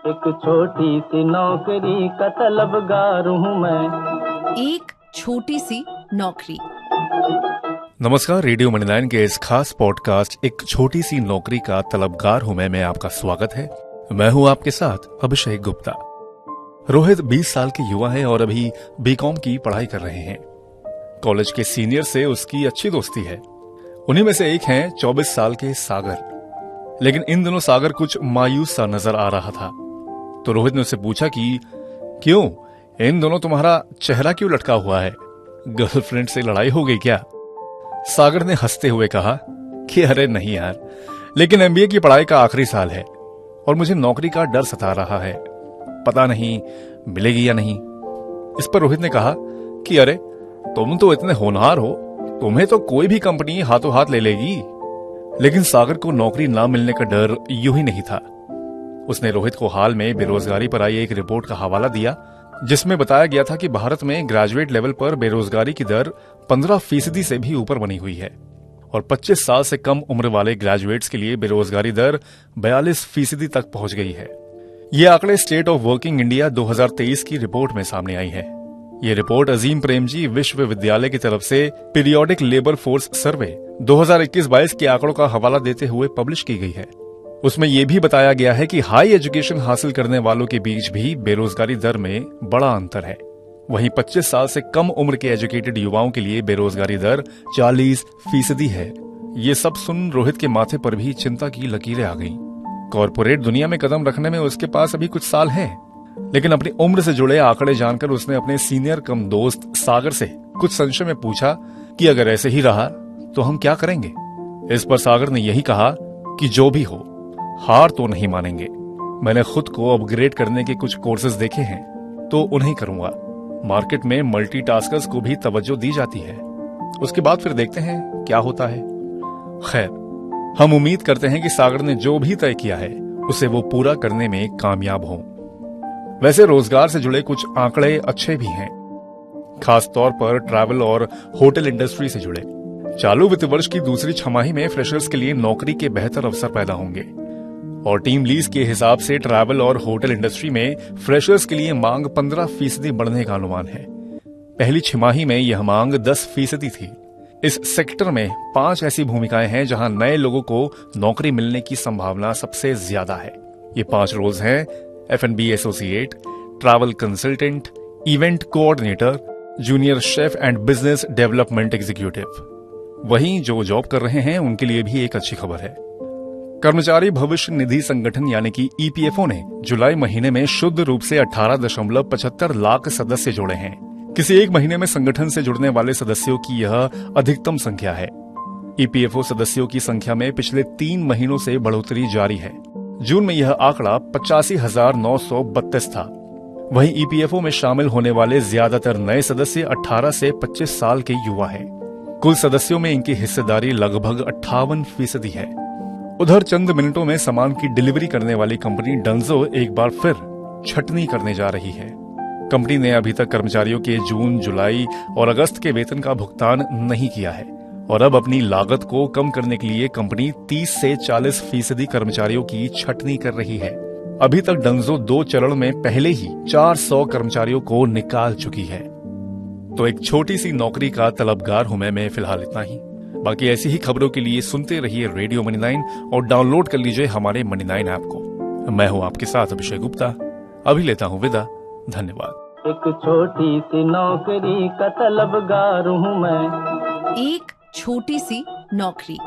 एक छोटी सी नौकरी का तलबगार हूँ मैं। एक छोटी सी नौकरी। नमस्कार, रेडियो मणिनाइन के इस खास पॉडकास्ट एक छोटी सी नौकरी का तलबगार हूं मैं आपका स्वागत है। मैं हूं आपके साथ अभिषेक गुप्ता। रोहित 20 साल के युवा है और अभी बीकॉम की पढ़ाई कर रहे हैं। कॉलेज के सीनियर से उसकी अच्छी दोस्ती है। उन्हीं में से एक हैं 24 साल के सागर। लेकिन इन दिनों सागर कुछ मायूस सा नजर आ रहा था। तो रोहित ने उससे पूछा कि क्यों, इन दोनों तुम्हारा चेहरा क्यों लटका हुआ है? गर्लफ्रेंड से लड़ाई हो गई क्या? सागर ने हंसते हुए कहा कि अरे नहीं यार, लेकिन एमबीए की पढ़ाई का आखिरी साल है और मुझे नौकरी का डर सता रहा है। पता नहीं मिलेगी या नहीं। इस पर रोहित ने कहा कि अरे तुम तो इतने होनहार हो, तुम्हें तो कोई भी कंपनी हाथों हाथ ले लेगी। लेकिन सागर को नौकरी ना मिलने का डर यूं ही नहीं था। उसने रोहित को हाल में बेरोजगारी पर आई एक रिपोर्ट का हवाला दिया, जिसमें बताया गया था कि भारत में ग्रेजुएट लेवल पर बेरोजगारी की दर 15% से भी ऊपर बनी हुई है और 25 साल से कम उम्र वाले ग्रेजुएट्स के लिए बेरोजगारी दर 42% तक पहुंच गई है। ये आंकड़े स्टेट ऑफ वर्किंग इंडिया 2023 की रिपोर्ट में सामने आई है। ये रिपोर्ट अजीम प्रेमजी विश्वविद्यालय की तरफ से पीरियोडिक लेबर फोर्स सर्वे 2021-22 के आंकड़ों का हवाला देते हुए पब्लिश की गई है। उसमें यह भी बताया गया है कि हाई एजुकेशन हासिल करने वालों के बीच भी बेरोजगारी दर में बड़ा अंतर है। वहीं 25 साल से कम उम्र के एजुकेटेड युवाओं के लिए बेरोजगारी दर 40% है। ये सब सुन रोहित के माथे पर भी चिंता की लकीरें आ गईं। कॉर्पोरेट दुनिया में कदम रखने में उसके पास अभी कुछ साल हैं, लेकिन अपनी उम्र से जुड़े आंकड़े जानकर उसने अपने सीनियर कम दोस्त सागर से कुछ संशय में पूछा कि अगर ऐसे ही रहा तो हम क्या करेंगे। इस पर सागर ने यही कहा कि जो भी हो, हार तो नहीं मानेंगे। मैंने खुद को अपग्रेड करने के कुछ कोर्सेज देखे हैं तो उन्हें करूंगा। मार्केट में मल्टीटास्कर्स को भी तवज्जो दी जाती है। उसके बाद फिर देखते हैं क्या होता है। खैर, हम उम्मीद करते हैं कि सागर ने जो भी तय किया है उसे वो पूरा करने में कामयाब हो। वैसे रोजगार से जुड़े कुछ आंकड़े अच्छे भी हैं, खास तौर पर ट्रैवल और होटल इंडस्ट्री से जुड़े। चालू वित्त वर्ष की दूसरी छमाही में फ्रेशर्स के लिए नौकरी के बेहतर अवसर पैदा होंगे और टीम लीज के हिसाब से ट्रैवल और होटल इंडस्ट्री में फ्रेशर्स के लिए मांग 15% बढ़ने का अनुमान है। पहली छमाही में यह मांग 10% थी। इस सेक्टर में 5 ऐसी भूमिकाएं हैं जहां नए लोगों को नौकरी मिलने की संभावना सबसे ज्यादा है। ये 5 रोल्स हैं: F&B associate, travel consultant, event coordinator, junior chef and business development executive. वहीं जो जॉब कर रहे हैं उनके लिए भी एक अच्छी खबर है। कर्मचारी भविष्य निधि संगठन यानी कि ईपीएफओ ने जुलाई महीने में शुद्ध रूप से 18.75 लाख सदस्य जोड़े हैं। किसी एक महीने में संगठन से जुड़ने वाले सदस्यों की यह अधिकतम संख्या है। ईपीएफओ सदस्यों की संख्या में पिछले 3 महीनों से बढ़ोतरी जारी है। जून में यह आंकड़ा 85,932 था। वहीं ईपीएफओ में शामिल होने वाले ज्यादातर नए सदस्य 18 से 25 साल के युवा हैं। कुल सदस्यों में इनकी हिस्सेदारी लगभग 58% है। उधर चंद मिनटों में सामान की डिलीवरी करने वाली कंपनी डंजो एक बार फिर छटनी करने जा रही है। कंपनी ने अभी तक कर्मचारियों के जून, जुलाई और अगस्त के वेतन का भुगतान नहीं किया है और अब अपनी लागत को कम करने के लिए कंपनी 30 से 40% कर्मचारियों की छटनी कर रही है। अभी तक डंजो 2 चरण में पहले ही 400 कर्मचारियों को निकाल चुकी है। तो एक छोटी सी नौकरी का तलबगार हूं मैं फिलहाल इतना ही। बाकी ऐसी ही खबरों के लिए सुनते रहिए रेडियो मणिनाइन और डाउनलोड कर लीजिए हमारे मणिनाइन ऐप को। मैं हूं आपके साथ अभिषेक गुप्ता। अभी लेता हूं विदा। धन्यवाद। एक छोटी सी नौकरी का तलबगार हूँ मैं। एक छोटी सी नौकरी।